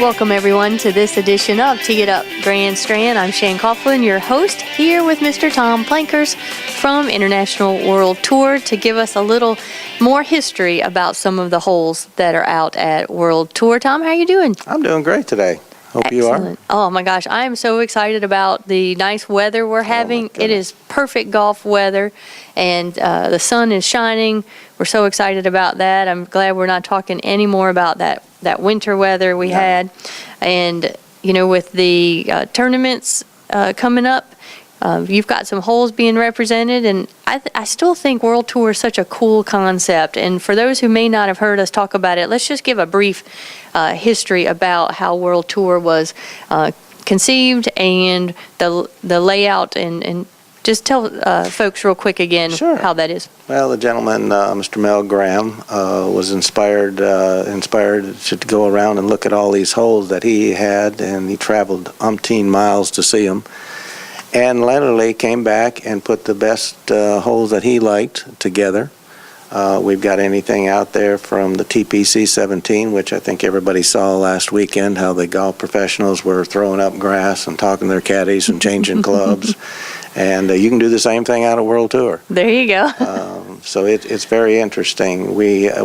Welcome, everyone, to this edition of Tee It Up Grand Strand. I'm Shane Coughlin, your host, here with Mr. Tom Plankers from International World Tour to give us a little more history about some of the holes that are out at World Tour. Tom, how are you doing? I'm doing great today. Hope Excellent. you are. Oh, my gosh. I am so excited about the nice weather we're having. It is perfect golf weather, and the sun is shining. We're so excited about that. I'm glad we're not talking anymore about that winter weather we had. And, you know, with the tournaments coming up, you've got some holes being represented, and I still think World Tour is such a cool concept. And for those who may not have heard us talk about it, let's just give a brief history about how World Tour was conceived and the layout, and just tell folks real quick again how that is. Well, the gentleman, Mr. Mel Graham, was inspired to go around and look at all these holes that he had, and he traveled umpteen miles to see them. And literally came back and put the best holes that he liked together. We've got anything out there from the TPC 17, which I think everybody saw last weekend, how the golf professionals were throwing up grass and talking to their caddies and changing clubs. And you can do the same thing out of World Tour. There you go. So it's very interesting. It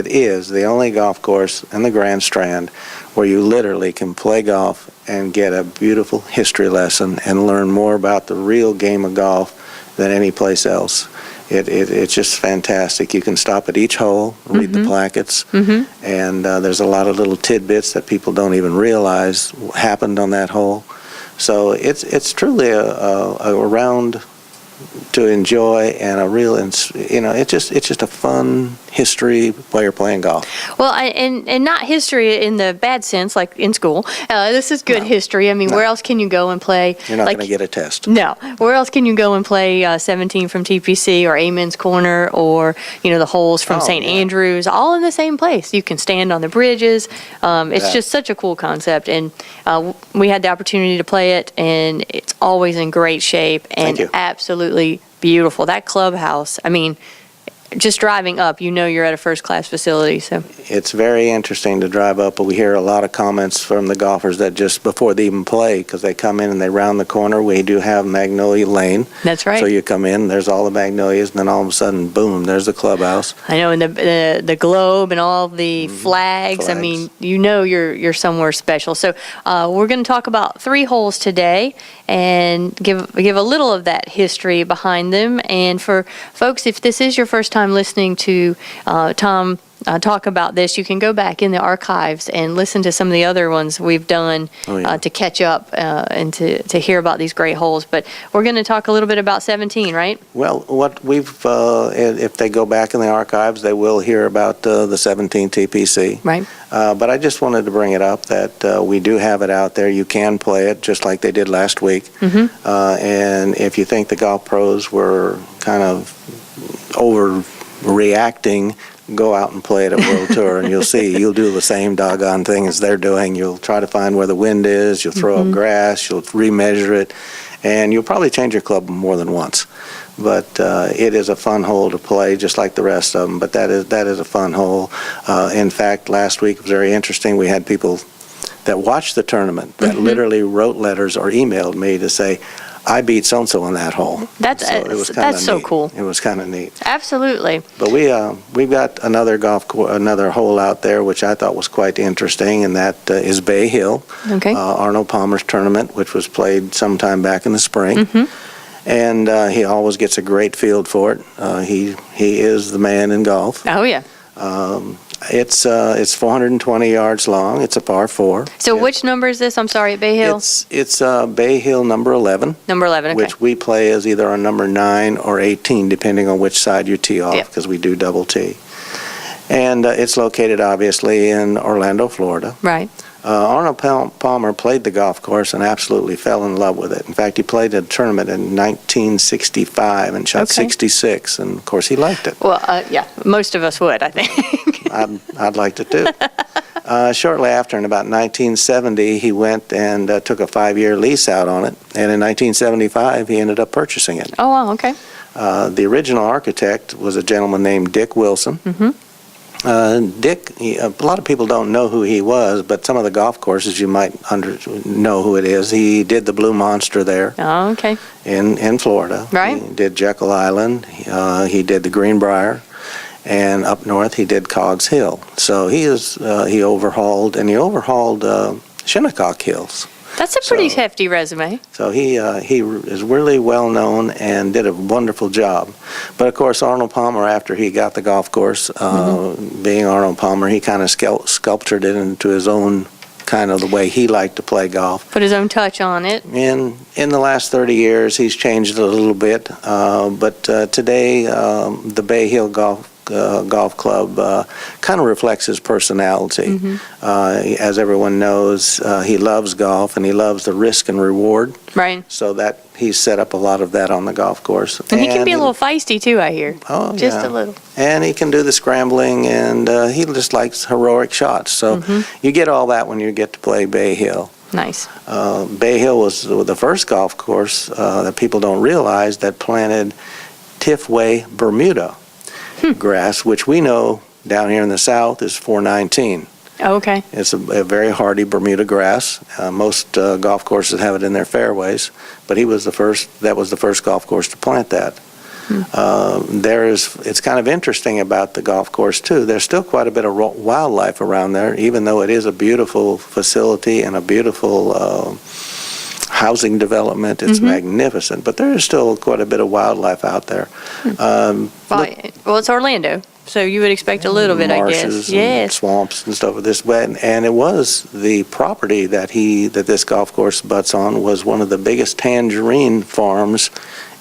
is the only golf course in the Grand Strand where you literally can play golf and get a beautiful history lesson and learn more about the real game of golf than any place else. It's just fantastic. You can stop at each hole, read the plackets, and there's a lot of little tidbits that people don't even realize happened on that hole. So it's truly a round to enjoy, and a real, it's just a fun history while you're playing golf. Well, and not history in the bad sense, like in school. This is good history. I mean, where else can you go and play? You're not going to get a test. No. Where else can you go and play 17 from TPC or Amen's Corner, or, the holes from St. Andrews, all in the same place? You can stand on the bridges. It's just such a cool concept, and we had the opportunity to play it, and it's always in great shape and absolutely beautiful. That clubhouse, I mean, just driving up, you're at a first-class facility. So it's very interesting to drive up, but we hear a lot of comments from the golfers that just before they even play, because they come in and they round the corner, we do have Magnolia Lane. That's right. So you come in, there's all the magnolias, and then all of a sudden, boom, there's the clubhouse. I know, and the globe and all the flags. I mean, you're somewhere special. So we're going to talk about 3 holes today and give a little of that history behind them. And for folks, if this is your first time listening to Tom talk about this, you can go back in the archives and listen to some of the other ones we've done to catch up and to hear about these great holes. But we're going to talk a little bit about 17, right? Well, what we've, if they go back in the archives, they will hear about the 17 TPC. Right. But I just wanted to bring it up that we do have it out there. You can play it just like they did last week. And if you think the golf pros were kind of overreacting, go out and play it at World Tour, and you'll see. You'll do the same doggone thing as they're doing. You'll try to find where the wind is. You'll throw up grass. You'll remeasure it, and you'll probably change your club more than once. But it is a fun hole to play, just like the rest of them. But that is a fun hole. In fact, last week was very interesting. We had people that watched the tournament that literally wrote letters or emailed me to say, I beat so-and-so on that hole. That's so cool. It was kind of neat. Absolutely. But we've got another another hole out there which I thought was quite interesting, and that is Bay Hill. Okay. Arnold Palmer's tournament, which was played sometime back in the spring. And he always gets a great field for it. He is the man in golf. Oh yeah. It's 420 yards long. It's a par 4. So which number is this? I'm sorry, at Bay Hill? It's Bay Hill number 11. Number 11, okay. Which we play as either on number 9 or 18, depending on which side you tee off, because we do double tee. And it's located, obviously, in Orlando, Florida. Right. Arnold Palmer played the golf course and absolutely fell in love with it. In fact, he played a tournament in 1965 and shot 66, and of course he liked it. Well, yeah, most of us would, I think. I'd like to too. Shortly after, in about 1970, he went and took a 5-year lease out on it, and in 1975 he ended up purchasing it. Oh, wow, okay. The original architect was a gentleman named Dick Wilson. Dick, a lot of people don't know who he was, but some of the golf courses you might know who it is. He did the Blue Monster there Oh, okay. in Florida. Right. He did Jekyll Island. He did the Greenbrier. And up north, he did Coggs Hill. So he overhauled Shinnecock Hills. That's a pretty So- hefty resume. So he is really well known and did a wonderful job. But of course, Arnold Palmer, after he got the golf course, being Arnold Palmer, he kind of sculptured it into his own kind of the way he liked to play golf. Put his own touch on it. In the last 30 years, he's changed it a little bit. But today, the Bay Hill Golf Club kind of reflects his personality. As everyone knows, he loves golf and he loves the risk and reward. Right. So that he's set up a lot of that on the golf course. And he can be a little feisty too, I hear. Oh, Just yeah. a little. And he can do the scrambling, and he just likes heroic shots. So you get all that when you get to play Bay Hill. Nice. Bay Hill was the first golf course that people don't realize that planted Tiffway Bermuda grass, which we know down here in the south is 419. Oh, okay. It's a very hardy Bermuda grass. Most golf courses have it in their fairways, but he was the first. That was the first golf course to plant that. It's kind of interesting about the golf course too. There's still quite a bit of wildlife around there, even though it is a beautiful facility and a beautiful housing development. It's magnificent, but there is still quite a bit of wildlife out there. Well, it's Orlando, so you would expect a little bit, I guess. Marshes and Yes. swamps and stuff of this way. And it was the property that this golf course butts on was one of the biggest tangerine farms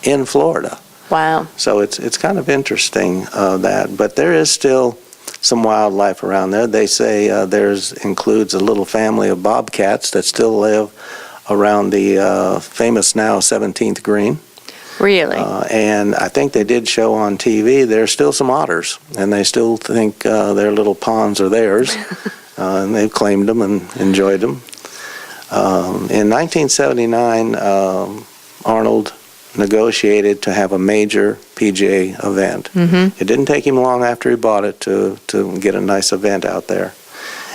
in Florida. Wow. So it's kind of interesting that, but there is still some wildlife around there. They say includes a little family of bobcats that still live around the famous now 17th green. Really? And I think they did show on TV, there's still some otters, and they still think their little ponds are theirs, and they've claimed them and enjoyed them. In 1979, Arnold negotiated to have a major PGA event. It didn't take him long after he bought it to get a nice event out there.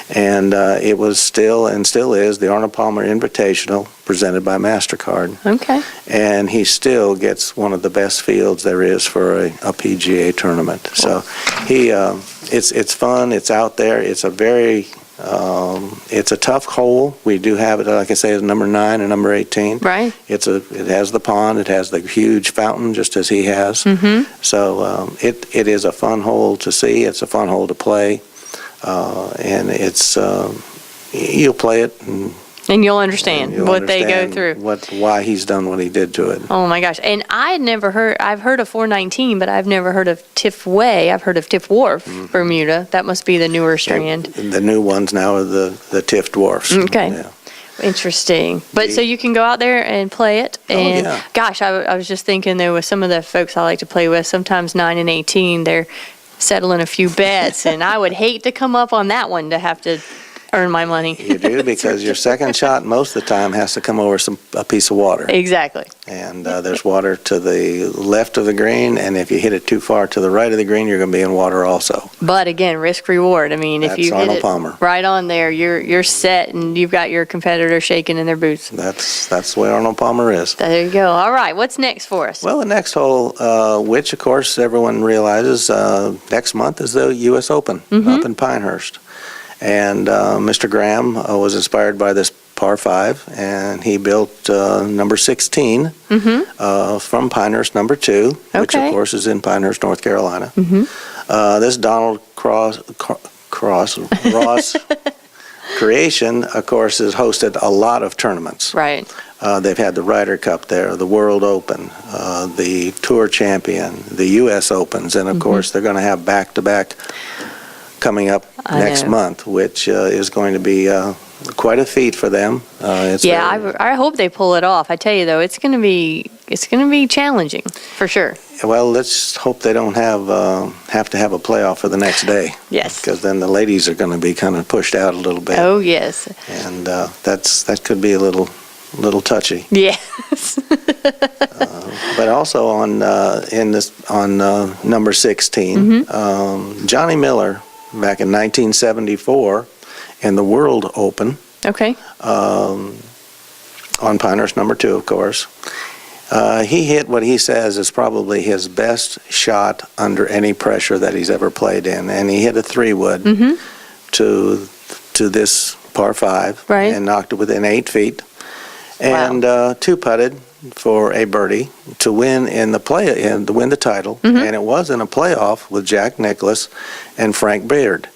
And it was still, and still is, the Arnold Palmer Invitational presented by MasterCard. Okay. And he still gets one of the best fields there is for a PGA tournament. So it's fun, it's out there, it's a very, it's a tough hole. We do have it, like I say, as number 9 and number 18. Right. It has the pond, it has the huge fountain, just as he has. So it is a fun hole to see, it's a fun hole to play. And it's you'll play it And you'll understand you'll what they go understand through. why he's done what he did to it. Oh my gosh. And I've heard of 419, but I've never heard of Tiff Way. I've heard of Tiff Wharf, Bermuda. That must be the newer strand. The new ones now are the Tiff Dwarfs. Okay. Yeah. Interesting. But so you can go out there and play it. And yeah. gosh, I was just thinking there with some of the folks I like to play with, sometimes 9 and 18, they're settling a few bets, and I would hate to come up on that one to have to earn my money. You do, because your second shot most of the time has to come over a piece of water. Exactly. And there's water to the left of the green, and if you hit it too far to the right of the green, you're going to be in water also. But again, risk reward. I mean, if That's you hit Arnold it Palmer. right on there, you're set, and you've got your competitor shaking in their boots. That's the way Arnold Palmer is. There you go. All right, what's next for us? Well, the next hole, which of course everyone realizes next month, is the U.S. Open up in Pinehurst. And Mr. Graham was inspired by this par 5, and he built number 16 from Pinehurst number 2, which Okay. of course is in Pinehurst, North Carolina. This Donald Ross creation, of course, has hosted a lot of tournaments. Right. They've had the Ryder Cup there, the World Open, the Tour Champion, the U.S. Opens, and of course they're going to have back-to-back coming up next month, which is going to be quite a feat for them. I hope they pull it off. I tell you though, it's going to be challenging for sure. Well, let's hope they don't have to have a playoff for the next day. Yes. Because then the ladies are going to be kind of pushed out a little bit. Oh yes. And that could be a little touchy. Yes. But also on number 16, Johnny Miller back in 1974 in the World Open Okay. on Pinehurst number 2, of course. He hit what he says is probably his best shot under any pressure that he's ever played in, and he hit a 3-wood to this par 5 Right. and knocked it within 8 feet, and 2-putted for a birdie to win in the play and to win the title, and it was in a playoff with Jack Nicklaus and Frank Beard.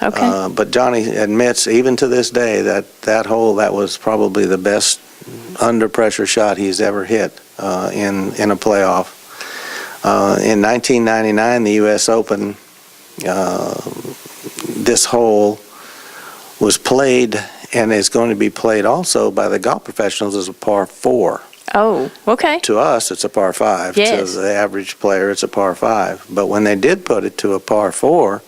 Okay. But Johnny admits, even to this day, that hole, that was probably the best under pressure shot he's ever hit in a playoff. In 1999, the U.S. Open, this hole was played and is going to be played also by the golf professionals as a par 4. Oh, okay. To us, it's a par 5. Yes. To the average player, it's a par 5. But when they did put it to a par 4,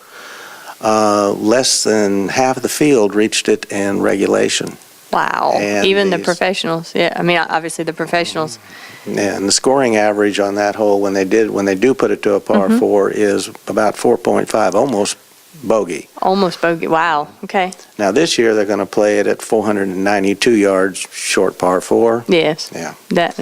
less than half of the field reached it in regulation. Wow. And Even the these- professionals. Yeah, I mean, obviously the professionals. And the scoring average on that hole, when they do put it to a par 4, is about 4.5, almost bogey. Almost bogey. Wow. Okay. Now this year they're going to play it at 492 yards, short par 4. Yes. Yeah. That.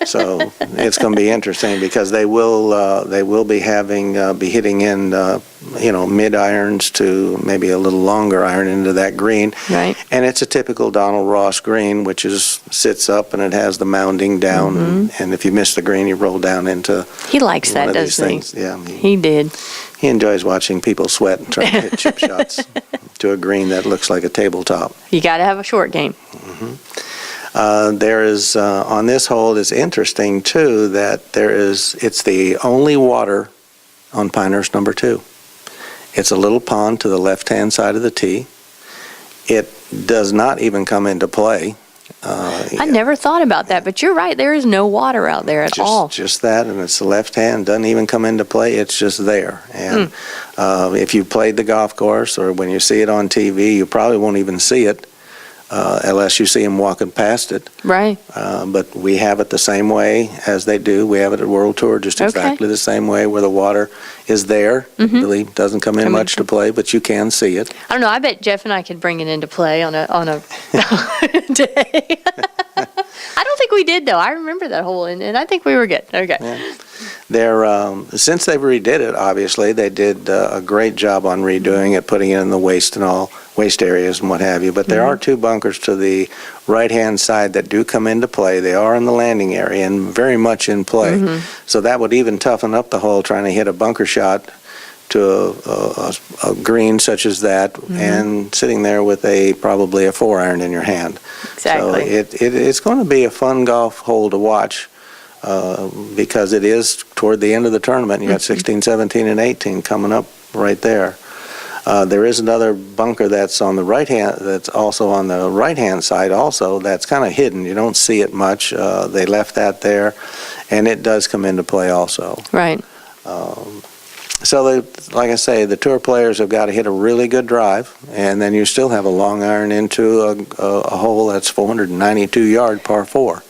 So it's going to be interesting because they will be hitting in mid irons to maybe a little longer iron into that green. Right. And it's a typical Donald Ross green, which sits up and it has the mounding down, and if you miss the green, you roll down into He likes one that, of these doesn't he? things. Yeah, He did. he enjoys watching people sweat and try to hit chip shots to a green that looks like a tabletop. You got to have a short game. There is on this hole is interesting too that it's the only water on Pinehurst number 2. It's a little pond to the left-hand side of the tee. It does not even come into play. I never thought about that, but you're right. There is no water out there at all. Just that, and it's the left hand, doesn't even come into play. It's just there. And if you played the golf course or when you see it on TV, you probably won't even see it unless you see them walking past it. Right. But we have it the same way as they do. We have it at World Tour, just exactly the same way, where the water is there. It really doesn't come in much to play, but you can see it. I don't know. I bet Jeff and I could bring it into play on a day. I don't think we did, though. I remember that hole, and I think we were good. Okay. Yeah. Since they redid it, obviously, they did a great job on redoing it, putting it in the waste areas and what have you. But there are 2 bunkers to the right-hand side that do come into play. They are in the landing area and very much in play. So that would even toughen up the hole trying to hit a bunker shot to a green such as that and sitting there with probably a 4-iron in your hand. Exactly. So it's going to be a fun golf hole to watch. Because it is toward the end of the tournament. You got 16, 17, and 18 coming up right there. There is another bunker that's on the right hand. That's also on the right hand side. Also, that's kind of hidden. You don't see it much. They left that there, and it does come into play also. Right. So, like I say, the tour players have got to hit a really good drive, and then you still have a long iron into a hole that's 492-yard par 4.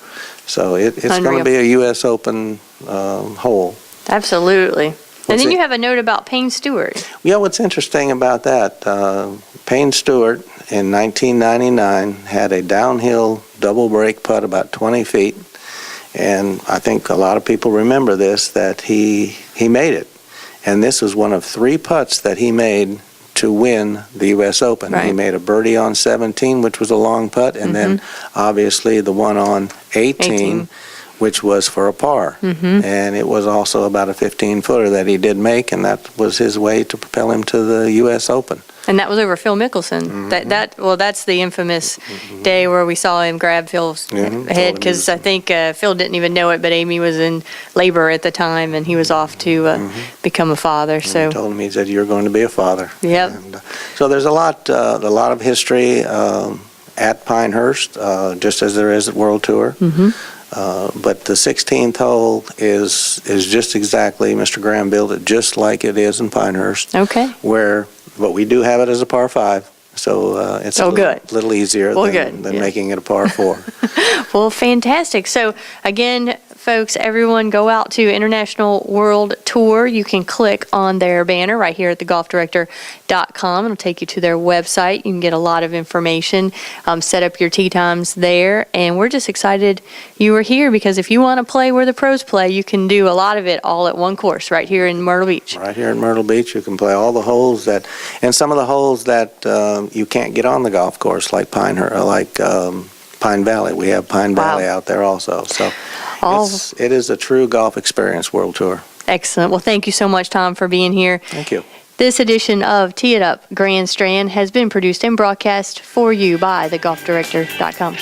So it's going to be a U.S. Open hole. Absolutely. And then you have a note about Payne Stewart. Yeah, what's interesting about that, Payne Stewart in 1999 had a downhill double break putt about 20 feet. And I think a lot of people remember this, that he made it. And this was one of 3 putts that he made to win the U.S. Open. Right. He made a birdie on 17, which was a long putt, and then obviously the one on 18, which was for a par. And it was also about a 15-footer that he did make, and that was his way to propel him to the U.S. Open. And that was over Phil Mickelson. That's the infamous day where we saw him grab Phil's head, because I think Phil didn't even know it, but Amy was in labor at the time, and he was off to become a father. So He told him, he said, "You're going to be a father." Yep. And, so there's a lot of history at Pinehurst, just as there is at World Tour. But the 16th hole is just exactly, Mr. Graham built it just like it is in Pinehurst. Okay. But we do have it as a par 5, so it's a little easier than Good. making it a par 4. Well, fantastic. So again, folks, everyone go out to International World Tour. You can click on their banner right here at thegolfdirector.com. It'll take you to their website. You can get a lot of information, set up your tee times there. And we're just excited you are here, because if you want to play where the pros play, you can do a lot of it all at one course right here in Myrtle Beach. Right here in Myrtle Beach, you can play all the holes and some of the holes that you can't get on the golf course, like Pine Valley. We have Pine Valley out there also. So it is a true golf experience, World Tour. Excellent. Well, thank you so much, Tom, for being here. Thank you. This edition of Tee It Up Grand Strand has been produced and broadcast for you by thegolfdirector.com.